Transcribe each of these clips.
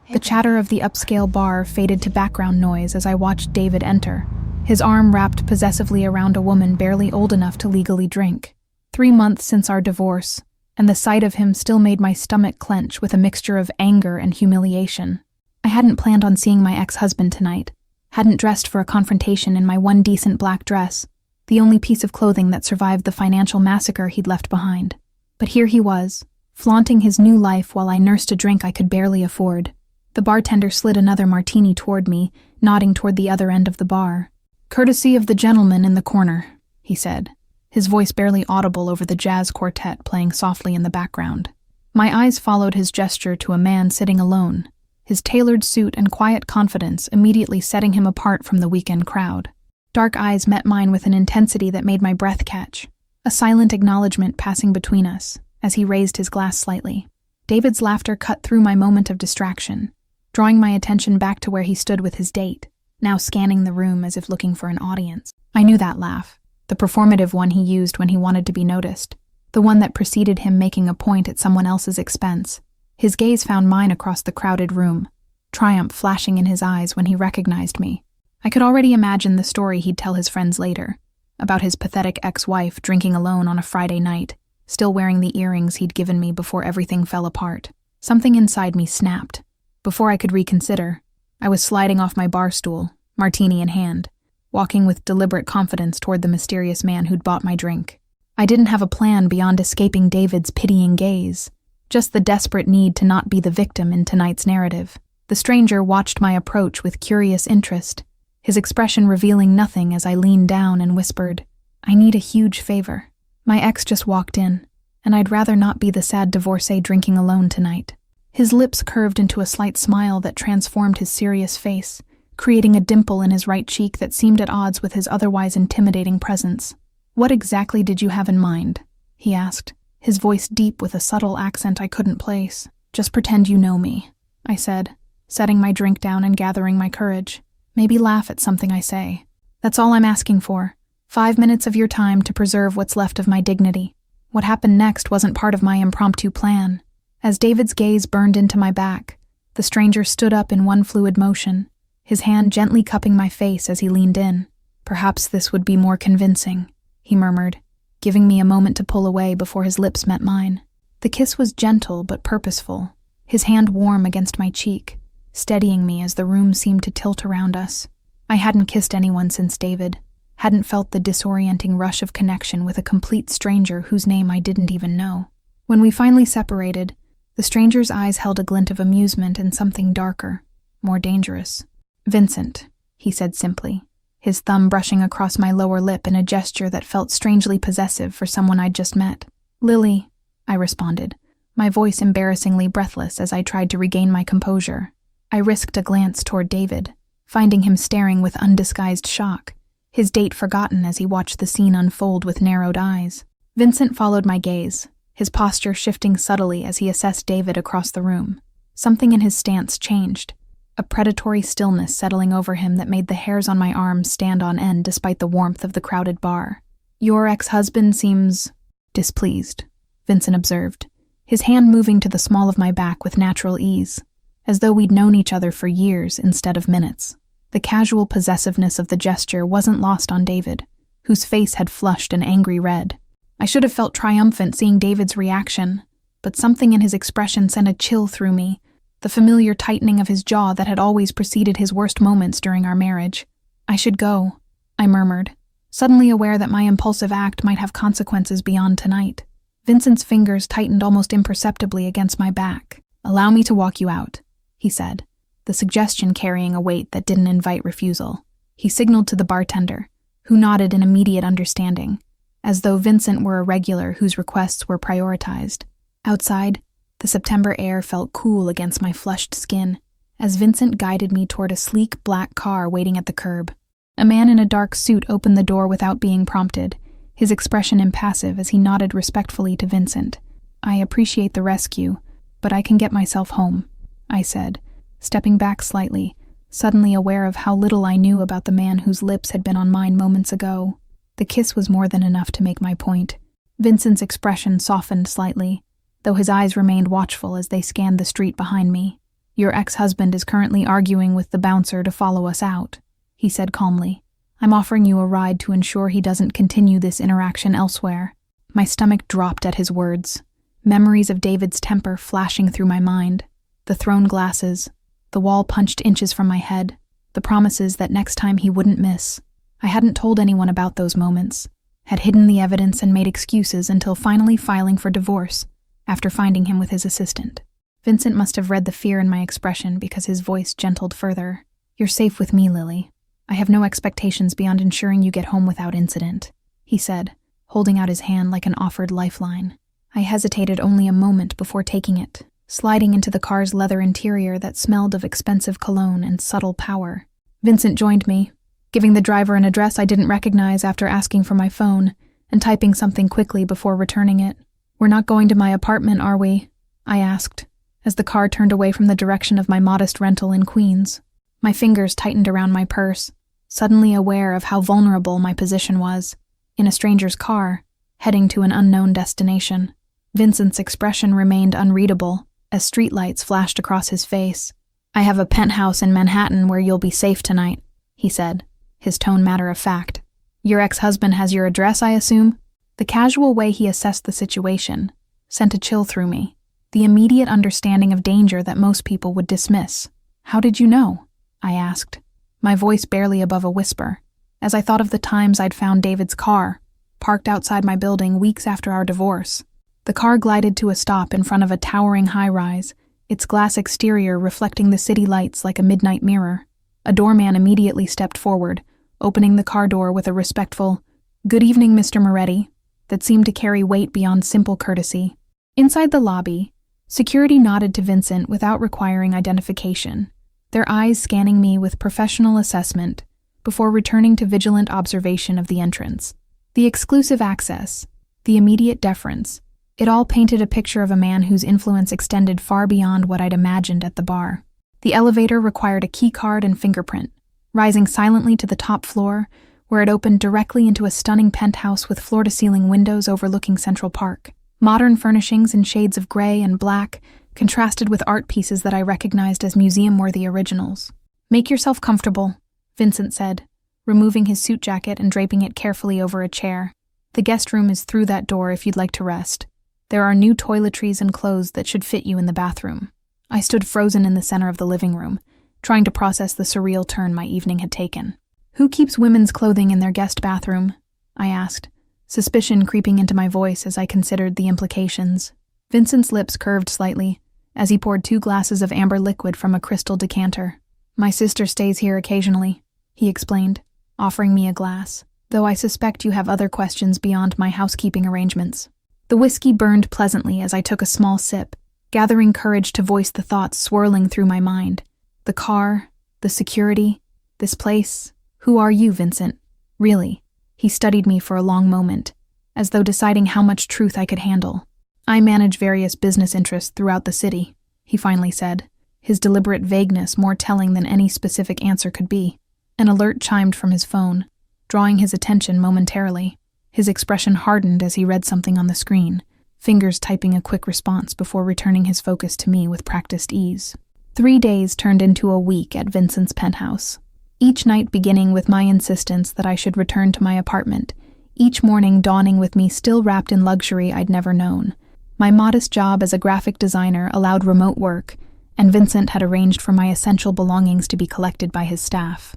The chatter of the upscale bar faded to background noise as I watched David enter, his arm wrapped possessively around a woman barely old enough to legally drink. 3 months since our divorce, and the sight of him still made my stomach clench with a mixture of anger and humiliation. I hadn't planned on seeing my ex-husband tonight, hadn't dressed for a confrontation in my one decent black dress, the only piece of clothing that survived the financial massacre he'd left behind. But here he was, flaunting his new life while I nursed a drink I could barely afford. The bartender slid another martini toward me, nodding toward the other end of the bar. "Courtesy of the gentleman in the corner," he said, his voice barely audible over the jazz quartet playing softly in the background. My eyes followed his gesture to a man sitting alone, his tailored suit and quiet confidence immediately setting him apart from the weekend crowd. Dark eyes met mine with an intensity that made my breath catch, a silent acknowledgement passing between us as he raised his glass slightly. David's laughter cut through my moment of distraction, drawing my attention back to where he stood with his date, now scanning the room as if looking for an audience. I knew that laugh, the performative one he used when he wanted to be noticed, the one that preceded him making a point at someone else's expense. His gaze found mine across the crowded room, triumph flashing in his eyes when he recognized me. I could already imagine the story he'd tell his friends later, about his pathetic ex-wife drinking alone on a Friday night, still wearing the earrings he'd given me before everything fell apart. Something inside me snapped. Before I could reconsider, I was sliding off my bar stool, martini in hand, walking with deliberate confidence toward the mysterious man who'd bought my drink. I didn't have a plan beyond escaping David's pitying gaze, just the desperate need to not be the victim in tonight's narrative. The stranger watched my approach with curious interest, his expression revealing nothing as I leaned down and whispered, "I need a huge favor. My ex just walked in, and I'd rather not be the sad divorcee drinking alone tonight." His lips curved into a slight smile that transformed his serious face, creating a dimple in his right cheek that seemed at odds with his otherwise intimidating presence. "What exactly did you have in mind?" he asked, his voice deep with a subtle accent I couldn't place. "Just pretend you know me," I said, setting my drink down and gathering my courage. "Maybe laugh at something I say. That's all I'm asking for. 5 minutes of your time to preserve what's left of my dignity." What happened next wasn't part of my impromptu plan. As David's gaze burned into my back, the stranger stood up in one fluid motion, his hand gently cupping my face as he leaned in. "Perhaps this would be more convincing," he murmured, giving me a moment to pull away before his lips met mine. The kiss was gentle but purposeful, his hand warm against my cheek, steadying me as the room seemed to tilt around us. I hadn't kissed anyone since David, hadn't felt the disorienting rush of connection with a complete stranger whose name I didn't even know. When we finally separated, the stranger's eyes held a glint of amusement and something darker, more dangerous. "Vincent," he said simply, his thumb brushing across my lower lip in a gesture that felt strangely possessive for someone I'd just met. "Lily," I responded, my voice embarrassingly breathless as I tried to regain my composure. I risked a glance toward David, finding him staring with undisguised shock, his date forgotten as he watched the scene unfold with narrowed eyes. Vincent followed my gaze, his posture shifting subtly as he assessed David across the room. Something in his stance changed, a predatory stillness settling over him that made the hairs on my arms stand on end despite the warmth of the crowded bar. "Your ex-husband seems displeased," Vincent observed, his hand moving to the small of my back with natural ease, as though we'd known each other for years instead of minutes. The casual possessiveness of the gesture wasn't lost on David, whose face had flushed an angry red. I should have felt triumphant seeing David's reaction, but something in his expression sent a chill through me, the familiar tightening of his jaw that had always preceded his worst moments during our marriage. "I should go," I murmured, suddenly aware that my impulsive act might have consequences beyond tonight. Vincent's fingers tightened almost imperceptibly against my back. "Allow me to walk you out," he said, the suggestion carrying a weight that didn't invite refusal. He signaled to the bartender, who nodded in immediate understanding, as though Vincent were a regular whose requests were prioritized. Outside, the September air felt cool against my flushed skin, as Vincent guided me toward a sleek black car waiting at the curb. A man in a dark suit opened the door without being prompted, his expression impassive as he nodded respectfully to Vincent. "I appreciate the rescue, but I can get myself home," I said, stepping back slightly, suddenly aware of how little I knew about the man whose lips had been on mine moments ago. The kiss was more than enough to make my point. Vincent's expression softened slightly, though his eyes remained watchful as they scanned the street behind me. Your ex-husband is currently arguing with the bouncer to follow us out, he said calmly. I'm offering you a ride to ensure he doesn't continue this interaction elsewhere. My stomach dropped at his words, memories of David's temper flashing through my mind, the thrown glasses, the wall punched inches from my head, the promises that next time he wouldn't miss. I hadn't told anyone about those moments, had hidden the evidence and made excuses until finally filing for divorce after finding him with his assistant. Vincent must have read the fear in my expression because his voice gentled further. You're safe with me, Lily. I have no expectations beyond ensuring you get home without incident, he said, holding out his hand like an offered lifeline. I hesitated only a moment before taking it, sliding into the car's leather interior that smelled of expensive cologne and subtle power. Vincent joined me, giving the driver an address I didn't recognize after asking for my phone and typing something quickly before returning it. We're not going to my apartment, are we? I asked, as the car turned away from the direction of my modest rental in Queens. My fingers tightened around my purse, suddenly aware of how vulnerable my position was, in a stranger's car, heading to an unknown destination. Vincent's expression remained unreadable as streetlights flashed across his face. I have a penthouse in Manhattan where you'll be safe tonight, he said, his tone matter of fact. Your ex-husband has your address, I assume? The casual way he assessed the situation sent a chill through me, the immediate understanding of danger that most people would dismiss. How did you know? I asked, my voice barely above a whisper, as I thought of the times I'd found David's car, parked outside my building weeks after our divorce. The car glided to a stop in front of a towering high-rise, its glass exterior reflecting the city lights like a midnight mirror. A doorman immediately stepped forward, opening the car door with a respectful, "Good evening, Mr. Moretti," that seemed to carry weight beyond simple courtesy. Inside the lobby, security nodded to Vincent without requiring identification, their eyes scanning me with professional assessment before returning to vigilant observation of the entrance. The exclusive access, the immediate deference, it all painted a picture of a man whose influence extended far beyond what I'd imagined at the bar. The elevator required a key card and fingerprint, rising silently to the top floor, where it opened directly into a stunning penthouse with floor-to-ceiling windows overlooking Central Park. Modern furnishings in shades of gray and black contrasted with art pieces that I recognized as museum-worthy originals. Make yourself comfortable, Vincent said, removing his suit jacket and draping it carefully over a chair. The guest room is through that door if you'd like to rest. There are new toiletries and clothes that should fit you in the bathroom. I stood frozen in the center of the living room, trying to process the surreal turn my evening had taken. Who keeps women's clothing in their guest bathroom? I asked, suspicion creeping into my voice as I considered the implications. Vincent's lips curved slightly as he poured 2 glasses of amber liquid from a crystal decanter. My sister stays here occasionally, he explained, offering me a glass, though I suspect you have other questions beyond my housekeeping arrangements. The whiskey burned pleasantly as I took a small sip, gathering courage to voice the thoughts swirling through my mind. The car, the security, this place. Who are you, Vincent? Really? He studied me for a long moment, as though deciding how much truth I could handle. I manage various business interests throughout the city, he finally said, his deliberate vagueness more telling than any specific answer could be. An alert chimed from his phone, drawing his attention momentarily. His expression hardened as he read something on the screen, fingers typing a quick response before returning his focus to me with practiced ease. 3 days turned into a week at Vincent's penthouse, each night beginning with my insistence that I should return to my apartment, each morning dawning with me still wrapped in luxury I'd never known. My modest job as a graphic designer allowed remote work, and Vincent had arranged for my essential belongings to be collected by his staff.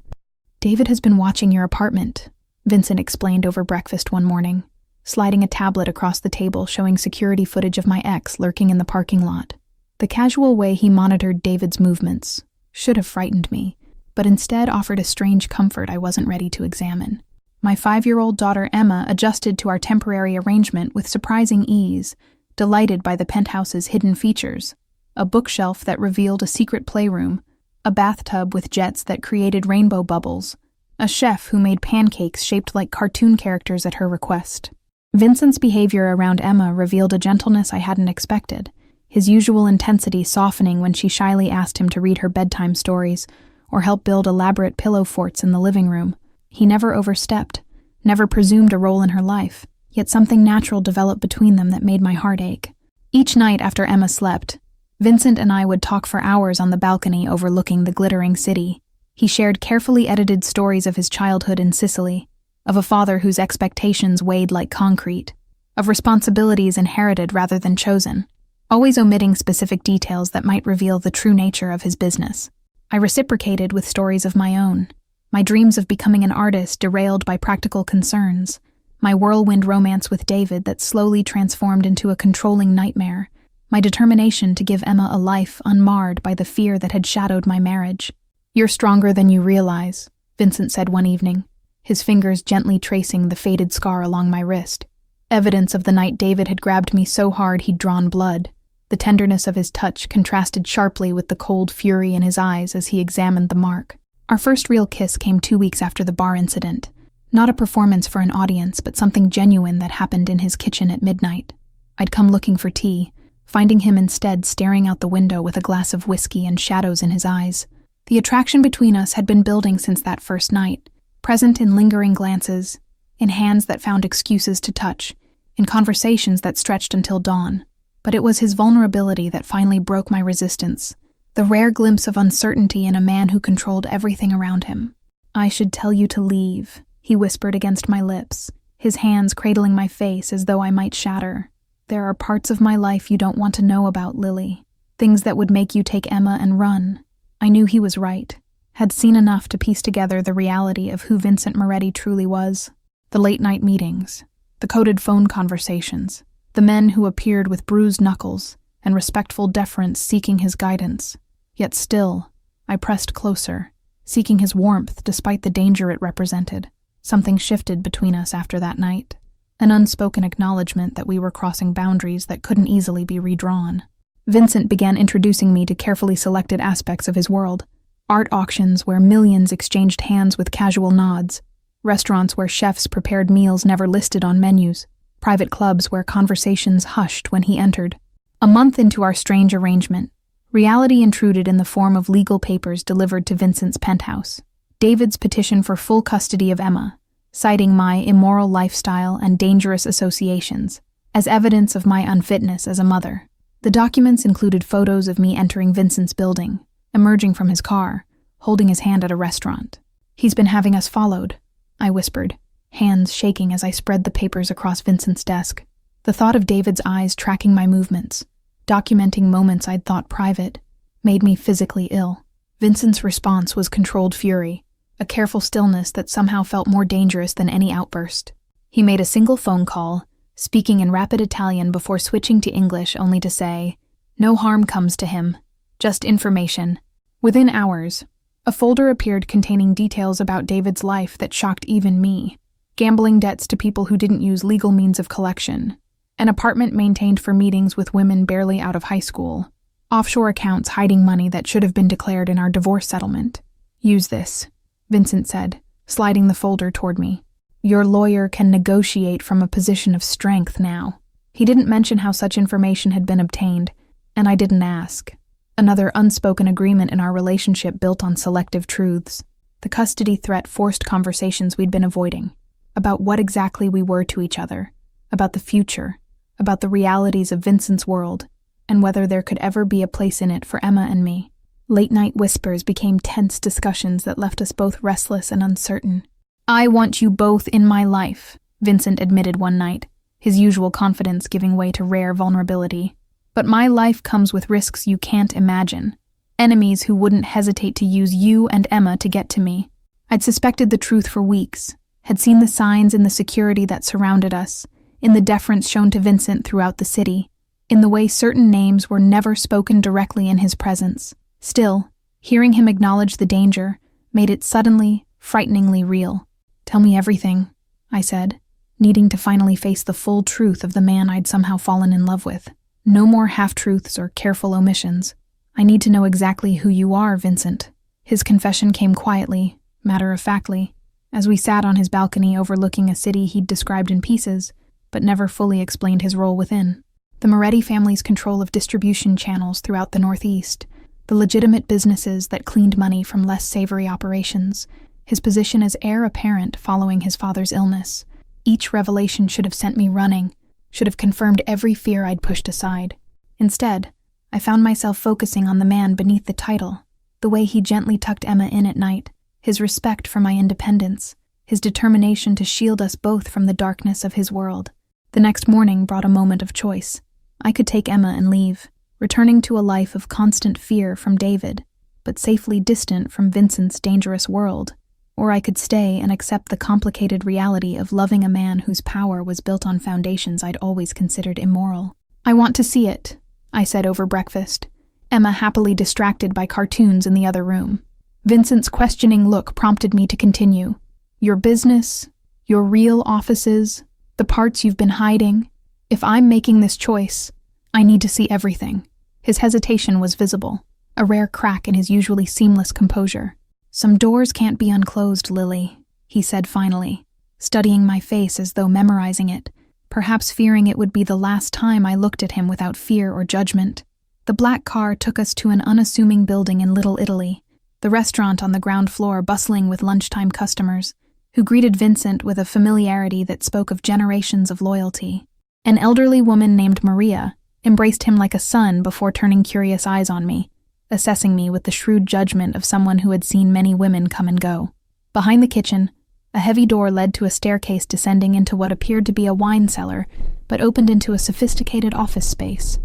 David has been watching your apartment, Vincent explained over breakfast one morning, sliding a tablet across the table showing security footage of my ex lurking in the parking lot. The casual way he monitored David's movements should have frightened me, but instead offered a strange comfort I wasn't ready to examine. My 5-year-old daughter Emma adjusted to our temporary arrangement with surprising ease, delighted by the penthouse's hidden features: a bookshelf that revealed a secret playroom, a bathtub with jets that created rainbow bubbles, a chef who made pancakes shaped like cartoon characters at her request. Vincent's behavior around Emma revealed a gentleness I hadn't expected, his usual intensity softening when she shyly asked him to read her bedtime stories or help build elaborate pillow forts in the living room. He never overstepped, never presumed a role in her life, yet something natural developed between them that made my heart ache. Each night after Emma slept, Vincent and I would talk for hours on the balcony overlooking the glittering city. He shared carefully edited stories of his childhood in Sicily, of a father whose expectations weighed like concrete, of responsibilities inherited rather than chosen, always omitting specific details that might reveal the true nature of his business. I reciprocated with stories of my own, my dreams of becoming an artist derailed by practical concerns, my whirlwind romance with David that slowly transformed into a controlling nightmare, my determination to give Emma a life unmarred by the fear that had shadowed my marriage. "You're stronger than you realize," Vincent said one evening, his fingers gently tracing the faded scar along my wrist. Evidence of the night David had grabbed me so hard he'd drawn blood. The tenderness of his touch contrasted sharply with the cold fury in his eyes as he examined the mark. Our first real kiss came 2 weeks after the bar incident. Not a performance for an audience, but something genuine that happened in his kitchen at midnight. I'd come looking for tea, finding him instead staring out the window with a glass of whiskey and shadows in his eyes. The attraction between us had been building since that first night, present in lingering glances, in hands that found excuses to touch, in conversations that stretched until dawn. But it was his vulnerability that finally broke my resistance, the rare glimpse of uncertainty in a man who controlled everything around him. "I should tell you to leave," he whispered against my lips, his hands cradling my face as though I might shatter. "There are parts of my life you don't want to know about, Lily. Things that would make you take Emma and run." I knew he was right, had seen enough to piece together the reality of who Vincent Moretti truly was. The late-night meetings, the coded phone conversations, the men who appeared with bruised knuckles and respectful deference seeking his guidance. Yet still, I pressed closer, seeking his warmth despite the danger it represented. Something shifted between us after that night, an unspoken acknowledgement that we were crossing boundaries that couldn't easily be redrawn. Vincent began introducing me to carefully selected aspects of his world. Art auctions where millions exchanged hands with casual nods, restaurants where chefs prepared meals never listed on menus, private clubs where conversations hushed when he entered. A month into our strange arrangement, reality intruded in the form of legal papers delivered to Vincent's penthouse. David's petition for full custody of Emma, citing my immoral lifestyle and dangerous associations as evidence of my unfitness as a mother. The documents included photos of me entering Vincent's building, emerging from his car, holding his hand at a restaurant. "He's been having us followed," I whispered, hands shaking as I spread the papers across Vincent's desk. The thought of David's eyes tracking my movements, documenting moments I'd thought private, made me physically ill. Vincent's response was controlled fury, a careful stillness that somehow felt more dangerous than any outburst. He made a single phone call, speaking in rapid Italian before switching to English only to say, "No harm comes to him, just information." Within hours, a folder appeared containing details about David's life that shocked even me. Gambling debts to people who didn't use legal means of collection, an apartment maintained for meetings with women barely out of high school, offshore accounts hiding money that should have been declared in our divorce settlement. "Use this," Vincent said, sliding the folder toward me. "Your lawyer can negotiate from a position of strength now." He didn't mention how such information had been obtained, and I didn't ask. Another unspoken agreement in our relationship built on selective truths. The custody threat forced conversations we'd been avoiding, about what exactly we were to each other, about the future, about the realities of Vincent's world, and whether there could ever be a place in it for Emma and me. Late-night whispers became tense discussions that left us both restless and uncertain. "I want you both in my life," Vincent admitted one night, his usual confidence giving way to rare vulnerability. "But my life comes with risks you can't imagine. Enemies who wouldn't hesitate to use you and Emma to get to me." I'd suspected the truth for weeks, had seen the signs in the security that surrounded us, in the deference shown to Vincent throughout the city, in the way certain names were never spoken directly in his presence. Still, hearing him acknowledge the danger made it suddenly, frighteningly real. "Tell me everything," I said, needing to finally face the full truth of the man I'd somehow fallen in love with. No more half-truths or careful omissions. "I need to know exactly who you are, Vincent." His confession came quietly, matter-of-factly, as we sat on his balcony overlooking a city he'd described in pieces, but never fully explained his role within. The Moretti family's control of distribution channels throughout the Northeast, the legitimate businesses that cleaned money from less savory operations, his position as heir apparent following his father's illness. Each revelation should have sent me running, should have confirmed every fear I'd pushed aside. Instead, I found myself focusing on the man beneath the title, the way he gently tucked Emma in at night, his respect for my independence, his determination to shield us both from the darkness of his world. The next morning brought a moment of choice. I could take Emma and leave, returning to a life of constant fear from David, but safely distant from Vincent's dangerous world. Or I could stay and accept the complicated reality of loving a man whose power was built on foundations I'd always considered immoral. "I want to see it," I said over breakfast, Emma happily distracted by cartoons in the other room. Vincent's questioning look prompted me to continue. "Your business, your real offices, the parts you've been hiding. If I'm making this choice, I need to see everything." His hesitation was visible, a rare crack in his usually seamless composure. "Some doors can't be unclosed, Lily," he said finally, studying my face as though memorizing it, perhaps fearing it would be the last time I looked at him without fear or judgment. The black car took us to an unassuming building in Little Italy, the restaurant on the ground floor bustling with lunchtime customers, who greeted Vincent with a familiarity that spoke of generations of loyalty. An elderly woman named Maria embraced him like a son before turning curious eyes on me, assessing me with the shrewd judgment of someone who had seen many women come and go. Behind the kitchen, a heavy door led to a staircase descending into what appeared to be a wine cellar, but opened into a sophisticated office space.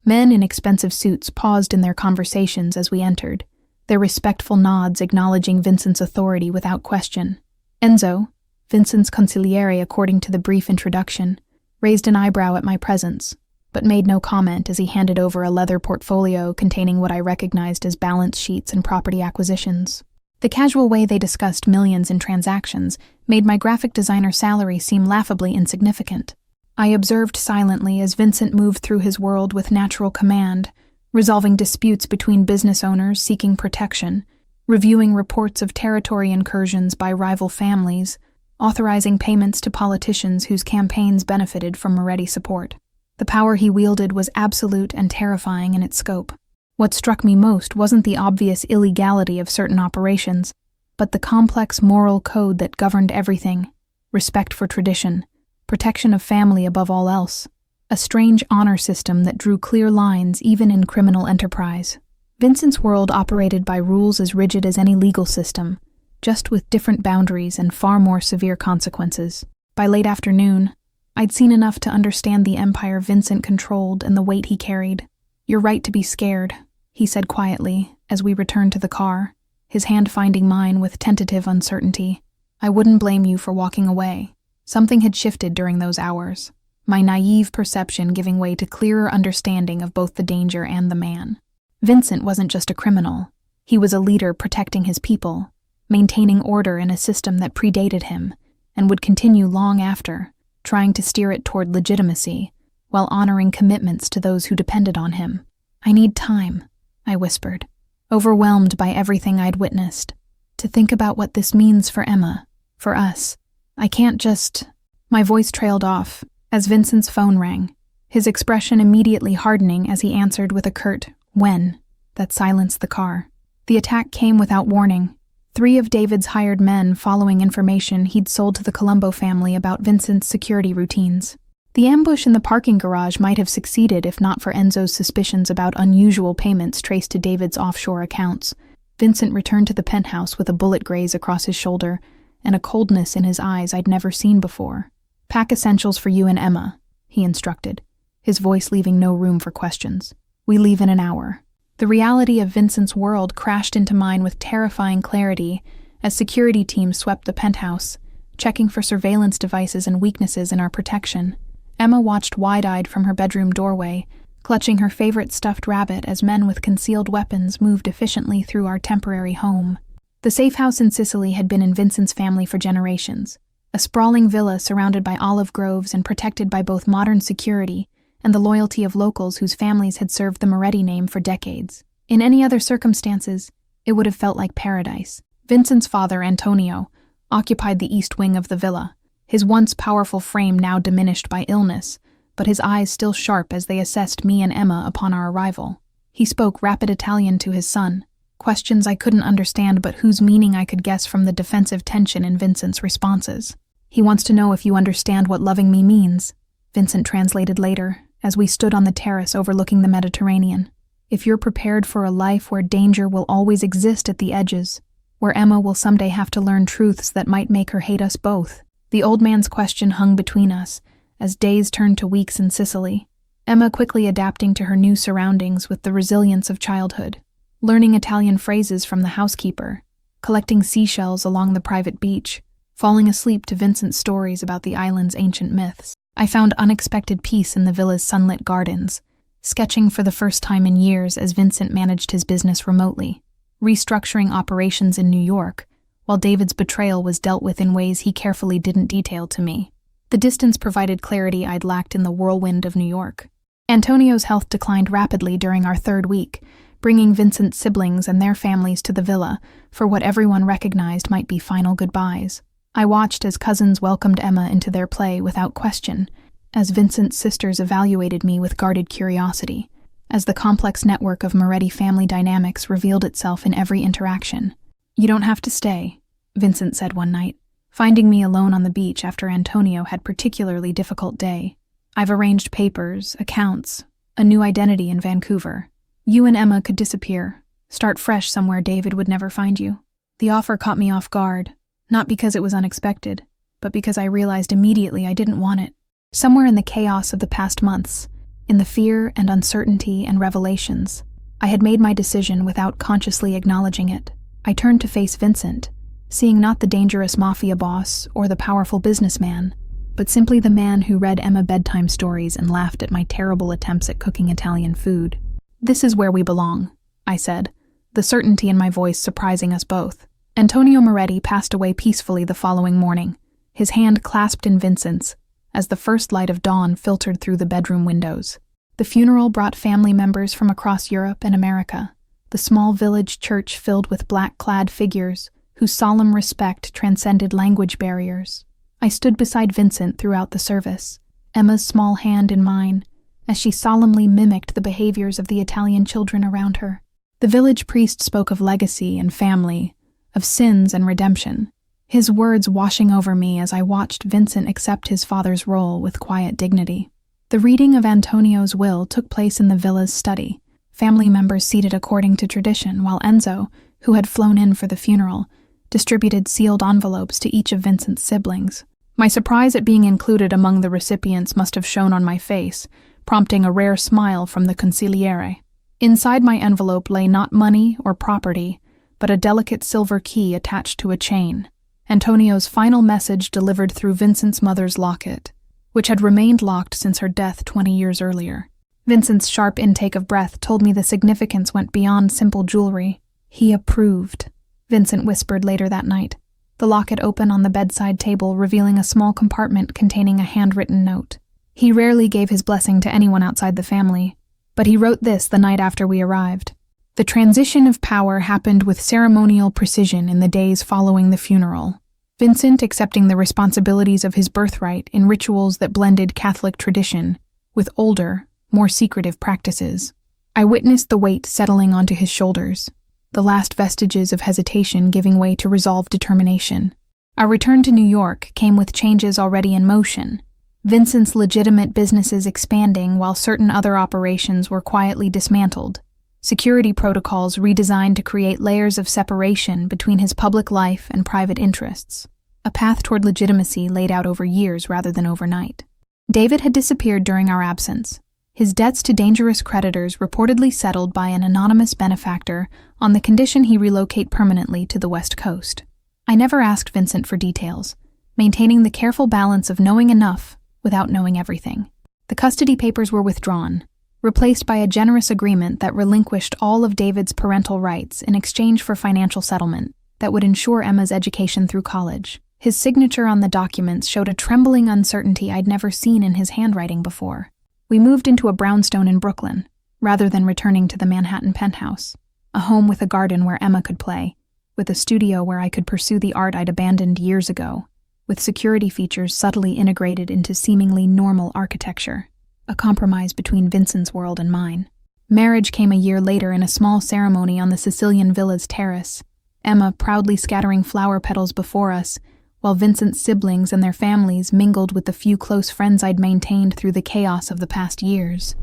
Men in expensive suits paused in their conversations as we entered, their respectful nods acknowledging Vincent's authority without question. Enzo, Vincent's consigliere according to the brief introduction, raised an eyebrow at my presence, but made no comment as he handed over a leather portfolio containing what I recognized as balance sheets and property acquisitions. The casual way they discussed millions in transactions made my graphic designer salary seem laughably insignificant. I observed silently as Vincent moved through his world with natural command, resolving disputes between business owners seeking protection, reviewing reports of territory incursions by rival families, authorizing payments to politicians whose campaigns benefited from Moretti support. The power he wielded was absolute and terrifying in its scope. What struck me most wasn't the obvious illegality of certain operations, but the complex moral code that governed everything: respect for tradition, protection of family above all else, a strange honor system that drew clear lines even in criminal enterprise. Vincent's world operated by rules as rigid as any legal system, just with different boundaries and far more severe consequences. By late afternoon, I'd seen enough to understand the empire Vincent controlled and the weight he carried. "You're right to be scared," he said quietly as we returned to the car, his hand finding mine with tentative uncertainty. "I wouldn't blame you for walking away." Something had shifted during those hours, my naive perception giving way to clearer understanding of both the danger and the man. Vincent wasn't just a criminal. He was a leader protecting his people, maintaining order in a system that predated him and would continue long after, trying to steer it toward legitimacy while honoring commitments to those who depended on him. "I need time," I whispered, overwhelmed by everything I'd witnessed, "to think about what this means for Emma, for us. I can't just—" My voice trailed off as Vincent's phone rang, his expression immediately hardening as he answered with a curt "when" that silenced the car. The attack came without warning. 3 of David's hired men following information he'd sold to the Colombo family about Vincent's security routines. The ambush in the parking garage might have succeeded if not for Enzo's suspicions about unusual payments traced to David's offshore accounts. Vincent returned to the penthouse with a bullet graze across his shoulder and a coldness in his eyes I'd never seen before. "Pack essentials for you and Emma," he instructed, his voice leaving no room for questions. "We leave in an hour." The reality of Vincent's world crashed into mine with terrifying clarity as security teams swept the penthouse, checking for surveillance devices and weaknesses in our protection. Emma watched wide-eyed from her bedroom doorway, clutching her favorite stuffed rabbit as men with concealed weapons moved efficiently through our temporary home. The safe house in Sicily had been in Vincent's family for generations, a sprawling villa surrounded by olive groves and protected by both modern security and the loyalty of locals whose families had served the Moretti name for decades. In any other circumstances, it would have felt like paradise. Vincent's father, Antonio, occupied the east wing of the villa, his once powerful frame now diminished by illness, but his eyes still sharp as they assessed me and Emma upon our arrival. He spoke rapid Italian to his son, questions I couldn't understand but whose meaning I could guess from the defensive tension in Vincent's responses. "He wants to know if you understand what loving me means," Vincent translated later, as we stood on the terrace overlooking the Mediterranean. if you're prepared for a life where danger will always exist at the edges, where Emma will someday have to learn truths that might make her hate us both. The old man's question hung between us, as days turned to weeks in Sicily. Emma quickly adapting to her new surroundings with the resilience of childhood, learning Italian phrases from the housekeeper, collecting seashells along the private beach, falling asleep to Vincent's stories about the island's ancient myths. I found unexpected peace in the villa's sunlit gardens, sketching for the first time in years as Vincent managed his business remotely, restructuring operations in New York, while David's betrayal was dealt with in ways he carefully didn't detail to me. The distance provided clarity I'd lacked in the whirlwind of New York. Antonio's health declined rapidly during our third week, bringing Vincent's siblings and their families to the villa for what everyone recognized might be final goodbyes. I watched as cousins welcomed Emma into their play without question, as Vincent's sisters evaluated me with guarded curiosity, as the complex network of Moretti family dynamics revealed itself in every interaction. "You don't have to stay," Vincent said one night, finding me alone on the beach after Antonio had a particularly difficult day. "I've arranged papers, accounts, a new identity in Vancouver. You and Emma could disappear, start fresh somewhere David would never find you." The offer caught me off guard, not because it was unexpected, but because I realized immediately I didn't want it. Somewhere in the chaos of the past months, in the fear and uncertainty and revelations, I had made my decision without consciously acknowledging it. I turned to face Vincent, seeing not the dangerous Mafia boss or the powerful businessman, but simply the man who read Emma bedtime stories and laughed at my terrible attempts at cooking Italian food. "This is where we belong," I said, the certainty in my voice surprising us both. Antonio Moretti passed away peacefully the following morning, his hand clasped in Vincent's, as the first light of dawn filtered through the bedroom windows. The funeral brought family members from across Europe and America, the small village church filled with black-clad figures whose solemn respect transcended language barriers. I stood beside Vincent throughout the service, Emma's small hand in mine, as she solemnly mimicked the behaviors of the Italian children around her. The village priest spoke of legacy and family, of sins and redemption, his words washing over me as I watched Vincent accept his father's role with quiet dignity. The reading of Antonio's will took place in the villa's study, family members seated according to tradition, while Enzo, who had flown in for the funeral, distributed sealed envelopes to each of Vincent's siblings. My surprise at being included among the recipients must have shown on my face, prompting a rare smile from the consigliere. Inside my envelope lay not money or property, but a delicate silver key attached to a chain, Antonio's final message delivered through Vincent's mother's locket, which had remained locked since her death 20 years earlier. Vincent's sharp intake of breath told me the significance went beyond simple jewelry. "He approved," Vincent whispered later that night, the locket open on the bedside table revealing a small compartment containing a handwritten note. He rarely gave his blessing to anyone outside the family, but he wrote this the night after we arrived. "The transition of power happened with ceremonial precision in the days following the funeral, Vincent accepting the responsibilities of his birthright in rituals that blended Catholic tradition with older, more secretive practices. I witnessed the weight settling onto his shoulders, the last vestiges of hesitation giving way to resolved determination. Our return to New York came with changes already in motion, Vincent's legitimate businesses expanding while certain other operations were quietly dismantled, security protocols redesigned to create layers of separation between his public life and private interests, a path toward legitimacy laid out over years rather than overnight. David had disappeared during our absence, his debts to dangerous creditors reportedly settled by an anonymous benefactor on the condition he relocate permanently to the West Coast. I never asked Vincent for details, maintaining the careful balance of knowing enough without knowing everything. The custody papers were withdrawn, replaced by a generous agreement that relinquished all of David's parental rights in exchange for financial settlement that would ensure Emma's education through college. His signature on the documents showed a trembling uncertainty I'd never seen in his handwriting before. We moved into a brownstone in Brooklyn, rather than returning to the Manhattan penthouse, a home with a garden where Emma could play, with a studio where I could pursue the art I'd abandoned years ago, with security features subtly integrated into seemingly normal architecture, a compromise between Vincent's world and mine. Marriage came a year later in a small ceremony on the Sicilian villa's terrace, Emma proudly scattering flower petals before us, while Vincent's siblings and their families mingled with the few close friends I'd maintained through the chaos of the past years.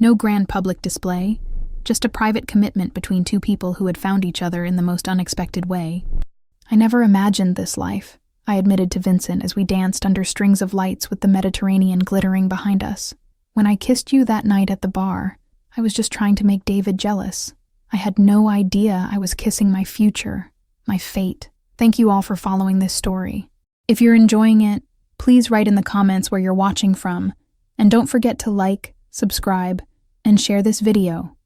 No grand public display, just a private commitment between two people who had found each other in the most unexpected way. I never imagined this life, I admitted to Vincent as we danced under strings of lights with the Mediterranean glittering behind us. When I kissed you that night at the bar, I was just trying to make David jealous. I had no idea I was kissing my future, my fate. Thank you all for following this story. If you're enjoying it, please write in the comments where you're watching from, and don't forget to like, subscribe, and share this video.